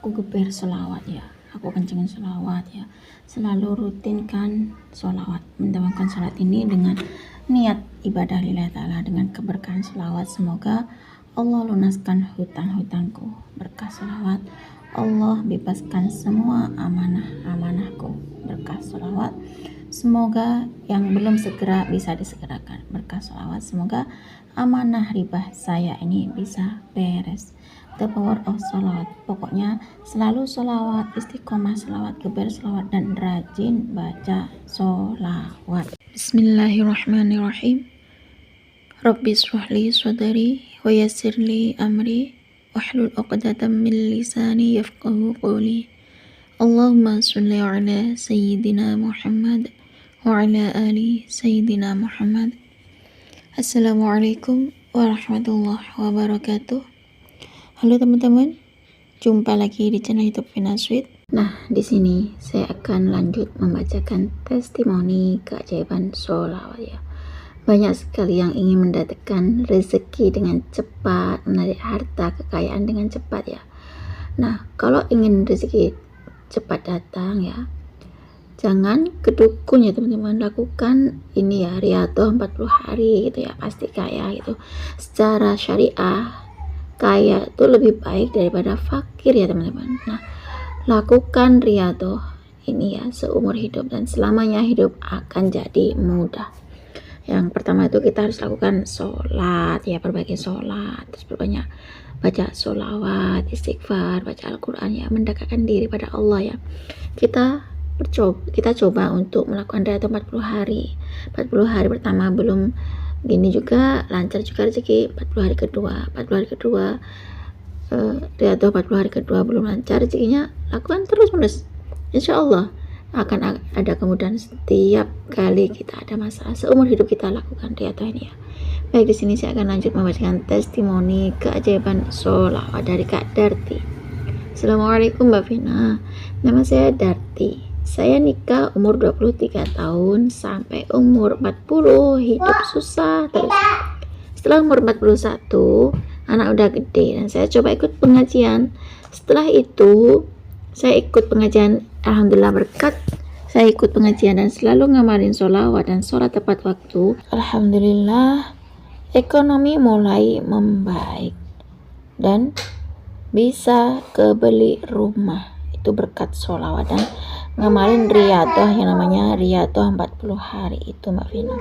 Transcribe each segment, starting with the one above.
aku geber selawat ya, aku kencengin selawat ya, selalu rutinkan selawat, mendawamkan salat ini dengan niat ibadah lillahi ta'ala, dengan keberkahan selawat. Semoga Allah lunaskan hutang-hutangku, berkah selawat. Allah bebaskan semua amanah-amanahku, berkah selawat. Semoga yang belum segera bisa disegerakan, berkah selawat. Semoga amanah riba saya ini bisa beres. The power of salawat. Pokoknya selalu salawat, istiqomah salawat, geber salawat, dan rajin baca salawat. Bismillahirrahmanirrahim. Rabbi shrahli sadri wa yassirli amri wahlul 'uqdatam min lisani yafqahu qawli. Allahumma sholli ala sayyidina Muhammad wa ala ali sayyidina Muhammad. Assalamualaikum warahmatullahi wabarakatuh. Halo teman-teman, jumpa lagi di channel YouTube Vina Sweet. Nah, di sini saya akan lanjut membacakan testimoni keajaiban sholawat ya. Banyak sekali yang ingin mendatangkan rezeki dengan cepat, menarik harta kekayaan dengan cepat ya. Nah, kalau ingin rezeki cepat datang ya, jangan kedukun ya teman-teman. Lakukan ini ya, riyadhah 40 hari gitu ya, pasti kaya gitu. Secara syariah, kaya itu lebih baik daripada fakir ya teman-teman. Nah, lakukan riyadhah ini ya seumur hidup, dan selamanya hidup akan jadi mudah. Yang pertama itu kita harus lakukan sholat ya, perbaiki sholat, terus berbanyak baca sholawat, istighfar, baca Al-Quran ya, mendekatkan diri pada Allah ya. Kita coba untuk melakukan riyadhah 40 hari. 40 hari pertama belum gini juga lancar juga rezeki. 40 hari kedua riyadhah 40 hari kedua belum lancar rezekinya, lakukan terus menerus, insya Allah akan ada kemudahan. Setiap kali kita ada masalah seumur hidup, kita lakukan riyadhah ini ya. Baik, di sini saya akan lanjut membacakan testimoni keajaiban sholawat dari Kak Darti. Assalamualaikum Mbak Vina, nama saya Darti. Saya nikah umur 23 tahun sampai umur 40 hidup susah terus. Setelah umur 41 anak udah gede dan saya coba ikut pengajian. Setelah itu saya ikut pengajian, alhamdulillah berkat saya ikut pengajian dan selalu ngamalin sholawat dan sholat tepat waktu. Alhamdulillah ekonomi mulai membaik dan bisa kebeli rumah, itu berkat sholawat dan ngamalin riyadhah yang namanya riyadhah 40 hari itu Mbak Vina.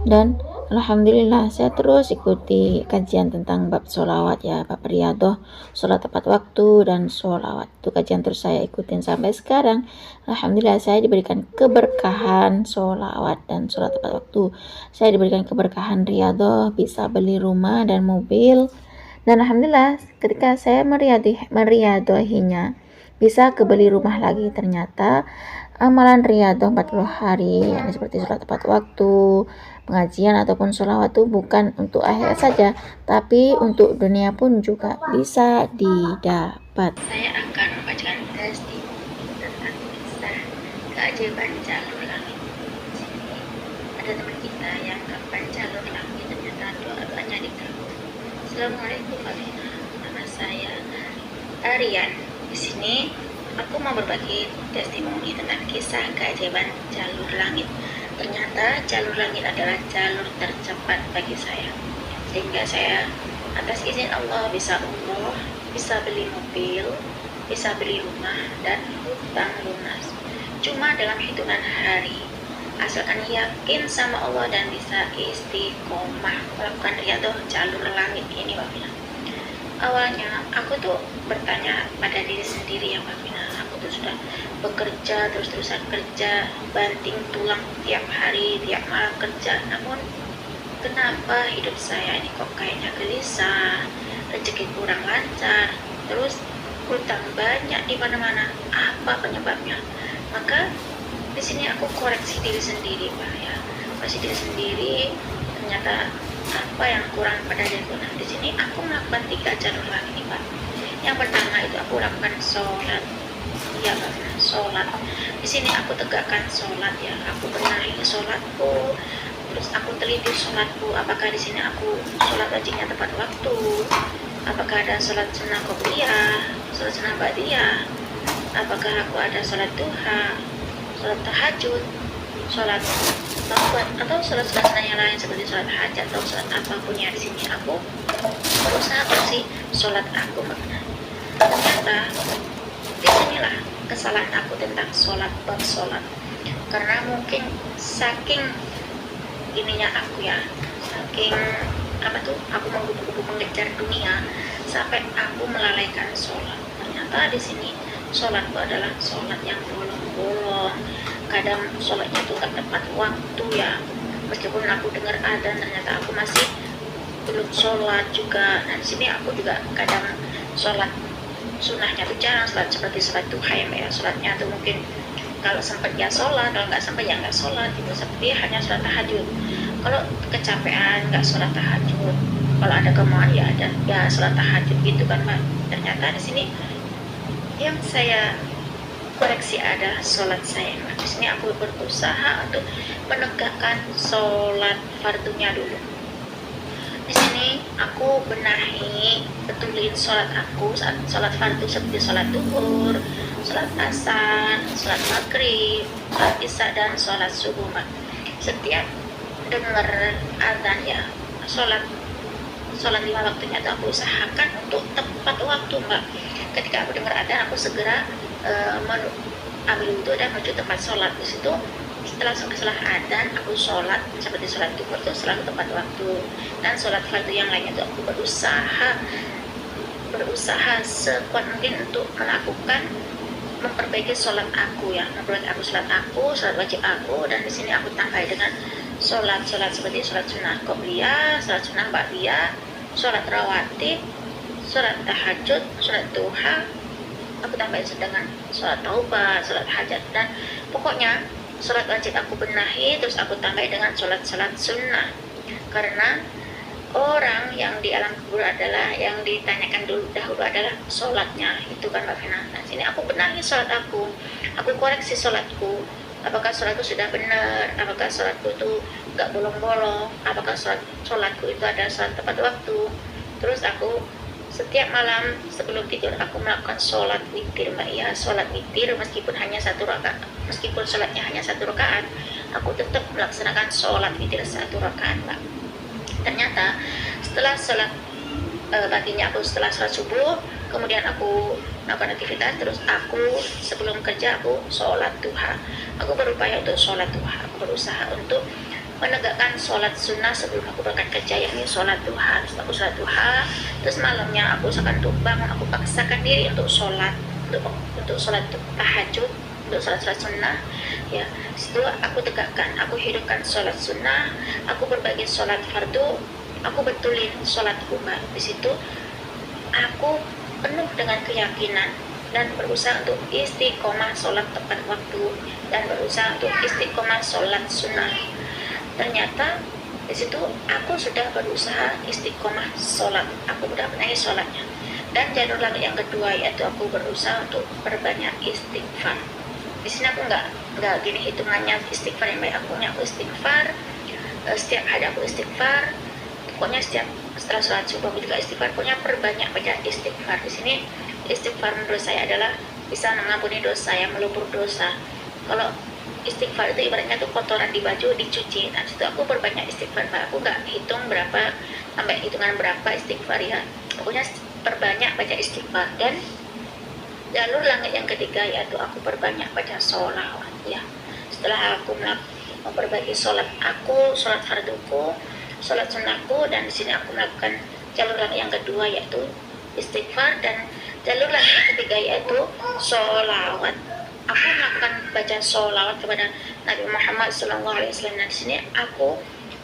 Dan alhamdulillah saya terus ikuti kajian tentang bab sholawat ya, bab riyadhah, sholat tepat waktu dan sholawat. Itu kajian terus saya ikutin sampai sekarang. Alhamdulillah saya diberikan keberkahan sholawat dan sholat tepat waktu. Saya diberikan keberkahan riyadhah, bisa beli rumah dan mobil. Dan alhamdulillah ketika saya meriyadhahinya bisa kebeli rumah lagi. Ternyata amalan riyadhah 40 hari yang seperti sholat tepat waktu, pengajian ataupun sholawat itu bukan untuk akhirat saja, tapi untuk dunia pun juga bisa didapat. Saya akan membacakan testimoni tentang kisah keajaiban jalur langit. Di sini ada teman kita yang kapan jalur langit ternyata doanya dikabul. Assalamualaikum warahmatullahi wabarakatuh. Nama saya Arian. Di sini aku mau berbagi testimoni tentang kisah keajaiban jalur langit. Ternyata jalur langit adalah jalur tercepat bagi saya, sehingga saya atas izin Allah bisa umroh, bisa beli mobil, bisa beli rumah, dan hutang lunas cuma dalam hitungan hari, asalkan yakin sama Allah dan bisa istiqomah melakukan riyadhah jalur langit ini Mbak Vina. Awalnya aku tuh bertanya pada diri sendiri ya Mbak Vina, aku tuh sudah bekerja terus-terusan kerja, banting tulang tiap hari, tiap malam kerja, namun kenapa hidup saya ini kok kayaknya gelisah, rezeki kurang lancar, terus hutang banyak di mana-mana, apa penyebabnya? Maka di sini aku koreksi diri sendiri Pak ya, koreksi diri sendiri, ternyata apa yang kurang pada diriku. Nah, di sini aku melakukan 3 jalur langit nih Pak. Yang pertama itu aku lakukan sholat, ya Pak, sholat. Di sini aku tegakkan sholat ya, aku benahi sholatku, terus aku teliti sholatku, apakah di sini aku sholat wajibnya tepat waktu, apakah ada sholat sunnah qobliyah, sholat sunnah ba'diyah, apakah aku ada sholat duha, sholat tahajud, sholat taubat, atau sholat sunnah yang lain seperti sholat hajat atau sholat apapun yang di sini aku berusaha bersih sholat aku. Ternyata disinilah kesalahan aku tentang sholat, bab sholat, karena mungkin saking ininya aku ya, saking aku menggebu-gebu mengejar dunia sampai aku melalaikan sholat. Ternyata di sini sholat itu adalah sholat yang bolong-bolong, kadang sholatnya itu tak tepat waktu ya, meskipun aku dengar adzan ternyata aku masih belum sholat juga. Nah di sini aku juga kadang sholat sunnahnya tuh jarang, sholat seperti sholat duha ya, sholatnya tuh mungkin kalau sempat ya sholat, kalau nggak sempat ya nggak sholat gitu, seperti hanya sholat tahajud. Kalau kecapean nggak sholat tahajud, kalau ada kemauan ya ada ya sholat tahajud gitu kan Mbak. Ternyata di sini yang saya koreksi adalah sholat saya Mbak. Di sini aku berusaha untuk menegakkan sholat fardunya dulu. Di sini aku benahi, betulin sholat aku, sholat fardu seperti sholat duhur, sholat asar, sholat maghrib, sholat isya, dan sholat subuh Mbak. Setiap dengar azan ya, sholat lima waktunya itu aku usahakan untuk tepat waktu Mbak. Ketika aku dengar azan, aku segera ambil wudhu dan menuju tempat sholat. Di situ setelah adzan aku sholat seperti sholat duhur itu selalu tepat waktu, dan sholat fardu yang lainnya itu aku berusaha sekuat mungkin untuk memperbaiki sholat aku ya, sholat wajib aku, dan di sini aku tambah dengan sholat seperti sholat sunnah qobliyah, sholat sunnah ba'diyah, sholat rawatib, sholat tahajud, sholat duha, aku tambahin dengan sholat taubat, sholat hajat, dan pokoknya sholat wajib aku benahi, terus aku tambah dengan sholat sunnah. Karena orang yang di alam kubur adalah yang ditanyakan dahulu adalah sholatnya, itu kan Mbak Fina. Nah sini aku benahi sholat aku koreksi sholatku, apakah sholatku sudah benar, apakah sholatku itu nggak bolong-bolong, apakah sholatku itu ada sholat tepat waktu. Terus aku setiap malam sebelum tidur aku melakukan sholat witir Mbak ya, sholat witir meskipun sholatnya hanya satu rakaat, aku tetap melaksanakan sholat witir satu rakaat Mbak. Ternyata setelah sholat setelah sholat subuh, kemudian aku melakukan aktivitas, terus aku sebelum kerja aku sholat duha, aku berupaya untuk sholat duha, aku berusaha untuk menegakkan sholat sunnah sebelum aku berangkat kerja, yakni sholat duha. Terus aku sholat duha, terus malamnya aku usahakan untuk bangun, aku paksakan diri untuk sholat, untuk sholat tahajud, untuk sholat sunnah ya. Setelah aku tegakkan, aku hidupkan sholat sunnah, aku berbagi sholat fardu, aku betulin sholatku Mbak. Di situ aku penuh dengan keyakinan dan berusaha untuk istiqomah sholat tepat waktu, dan berusaha untuk istiqomah sholat sunnah. Ternyata di situ aku sudah berusaha istiqomah sholat, aku sudah benahi sholatnya. Dan jalur langit yang kedua yaitu aku berusaha untuk perbanyak istighfar. Di sini aku nggak gini hitungannya istighfar yang baik, aku istighfar setiap hari, aku istighfar, pokoknya setelah sholat subuh aku juga istighfar, pokoknya perbanyak baca istighfar. Di sini istighfar menurut saya adalah bisa mengampuni dosa, yang melupur dosa. Kalau istighfar itu ibaratnya tuh kotoran di baju dicuci. Nah situ aku berbanyak istighfar Pak. Aku nggak hitung sampai hitungan berapa istighfar ya, pokoknya perbanyak baca istighfar. Dan jalur langit yang ketiga yaitu aku perbanyak baca sholawat ya. Setelah aku memperbaiki sholat aku, sholat farduku, sholat sunnahku, dan di sini aku melakukan jalur langit yang kedua yaitu istighfar, dan jalur langit yang ketiga yaitu sholawat. Aku melakukan baca sholawat kepada Nabi Muhammad SAW. Nah di sini aku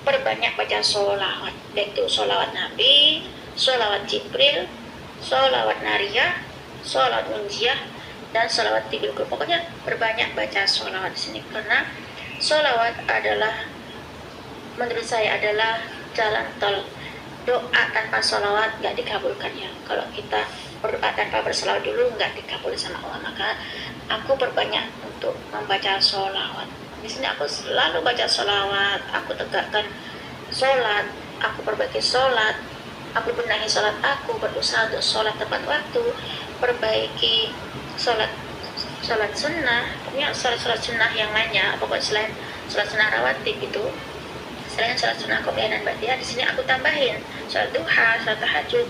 perbanyak baca sholawat, yaitu sholawat Nabi, sholawat Jibril, sholawat Nariyah, sholawat Munjiah, dan sholawat Tibilku. Pokoknya perbanyak baca sholawat di sini, karena sholawat adalah menurut saya adalah jalan tol. Doa tanpa sholawat nggak dikabulkan ya. Kalau kita berdoa tanpa bersolawat dulu nggak dikabul sama Allah, maka aku perbanyak untuk membaca sholawat. Di sini aku selalu baca sholawat, aku tegakkan sholat, aku perbaiki sholat, aku benahi sholat aku, berusaha untuk sholat tepat waktu, perbaiki sholat sunnah, punya sholat sunnah yang lainnya, pokoknya selain sholat sunnah rawatib itu, selain sholat sunnah qobliyah dan ba'diyah, di sini aku tambahin sholat duha, sholat tahajud,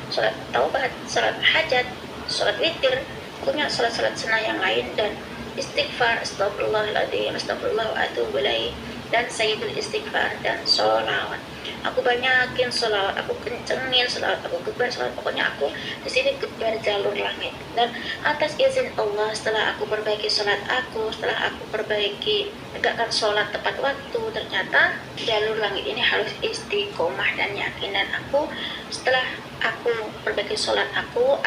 sholat taubat, sholat hajat, sholat witir, punya sholat sunnah yang lain, dan istighfar, astagfirullahaladzim, astagfirullah wa atubu ilaih, dan sayyidul istighfar, dan sholawat. Aku banyakin sholawat, aku kencengin sholawat, aku geber sholawat, pokoknya aku di sini geber jalur langit. Dan atas izin Allah, setelah aku perbaiki sholat aku, setelah aku perbaiki tegakkan sholat tepat waktu, ternyata jalur langit ini harus istiqomah dan yakin. Dan aku setelah aku perbaiki sholat aku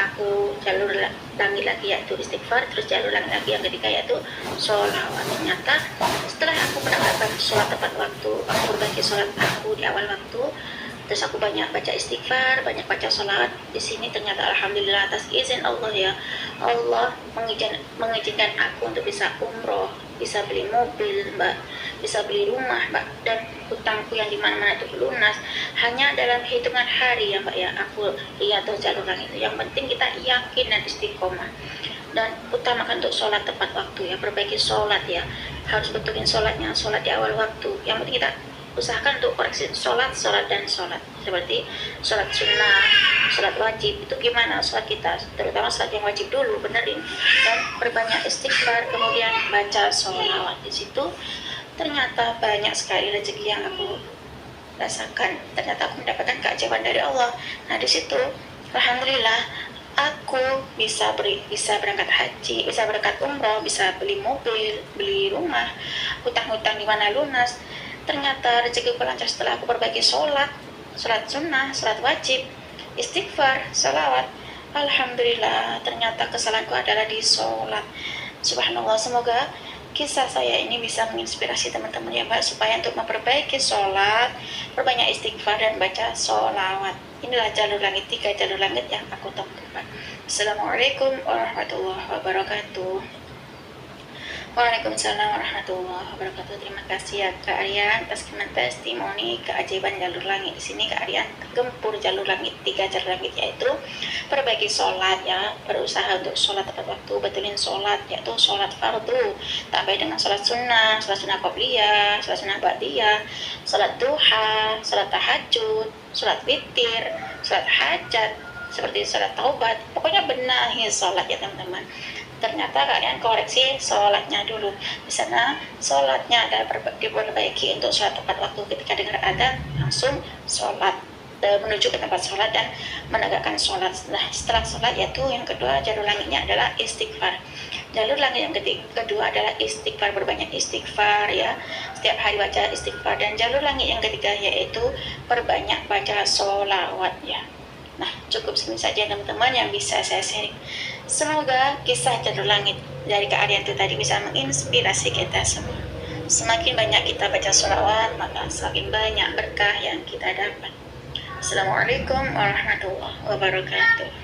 jalur langit lagi yaitu istighfar, terus jalur langit lagi yang ketiga yaitu sholawat. Ternyata setelah aku menegakkan sholat tepat waktu, aku perbaiki sholat aku di awal waktu, terus aku banyak baca istighfar, banyak baca sholawat di sini, ternyata alhamdulillah atas izin Allah ya, Allah mengizinkan aku untuk bisa umroh, bisa beli mobil mbak, bisa beli rumah mbak, dan hutangku yang dimana-mana itu lunas hanya dalam hitungan hari ya mbak ya. Aku lihat tuh jalur langit itu, yang penting kita yakin dan istiqomah, dan utamakan untuk sholat tepat waktu ya, perbaiki sholat ya, harus betulin sholatnya, sholat di awal waktu. Yang penting kita usahakan untuk koreksi sholat dan sholat, seperti sholat sunnah, sholat wajib itu gimana sholat kita, terutama sholat yang wajib dulu benerin, dan berbanyak istighfar, kemudian baca sholawat. Di situ ternyata banyak sekali rezeki yang aku rasakan, ternyata aku mendapatkan keajaiban dari Allah. Nah di situ alhamdulillah aku bisa berangkat haji, bisa berangkat umroh, bisa beli mobil, beli rumah, hutang-hutang di mana lunas. Ternyata rezekiku lancar setelah aku perbaiki sholat sunnah, sholat wajib, istighfar, sholawat. Alhamdulillah, ternyata kesalahanku adalah di sholat. Subhanallah, semoga kisah saya ini bisa menginspirasi teman-teman ya mbak, supaya untuk memperbaiki sholat, perbanyak istighfar dan baca sholawat. Inilah jalur langit, 3 jalur langit yang aku temukan. Assalamualaikum warahmatullahi wabarakatuh. Waalaikumsalam warahmatullahi wabarakatuh. Terima kasih ya Kak Aryan atas testimoni keajaiban jalur langit. Di sini Kak Aryan gempur jalur langit, 3 jalur langit, yaitu perbaiki sholat ya, berusaha untuk sholat tepat waktu, betulin sholat yaitu sholat fardu, tambah dengan sholat sunnah qobliyah, sholat sunnah ba'diyah, sholat duha, sholat tahajud, sholat witir, sholat hajat, seperti sholat taubat. Pokoknya benahi sholat ya teman-teman. Ternyata kalian koreksi sholatnya dulu. Di sana sholatnya adalah diperbaiki untuk sholat tepat waktu, ketika dengar adzan langsung sholat, menuju ke tempat sholat dan menegakkan sholat. Setelah sholat, yaitu yang kedua jalur langitnya adalah istighfar. Jalur langit yang kedua adalah istighfar, berbanyak istighfar ya, setiap hari baca istighfar. Dan jalur langit yang ketiga yaitu perbanyak baca sholawat ya. Nah, cukup segini saja teman-teman yang bisa saya sharing. Semoga kisah jalur langit dari Kak Aryan itu tadi bisa menginspirasi kita semua. Semakin banyak kita baca sholawat, maka semakin banyak berkah yang kita dapat. Assalamualaikum warahmatullahi wabarakatuh.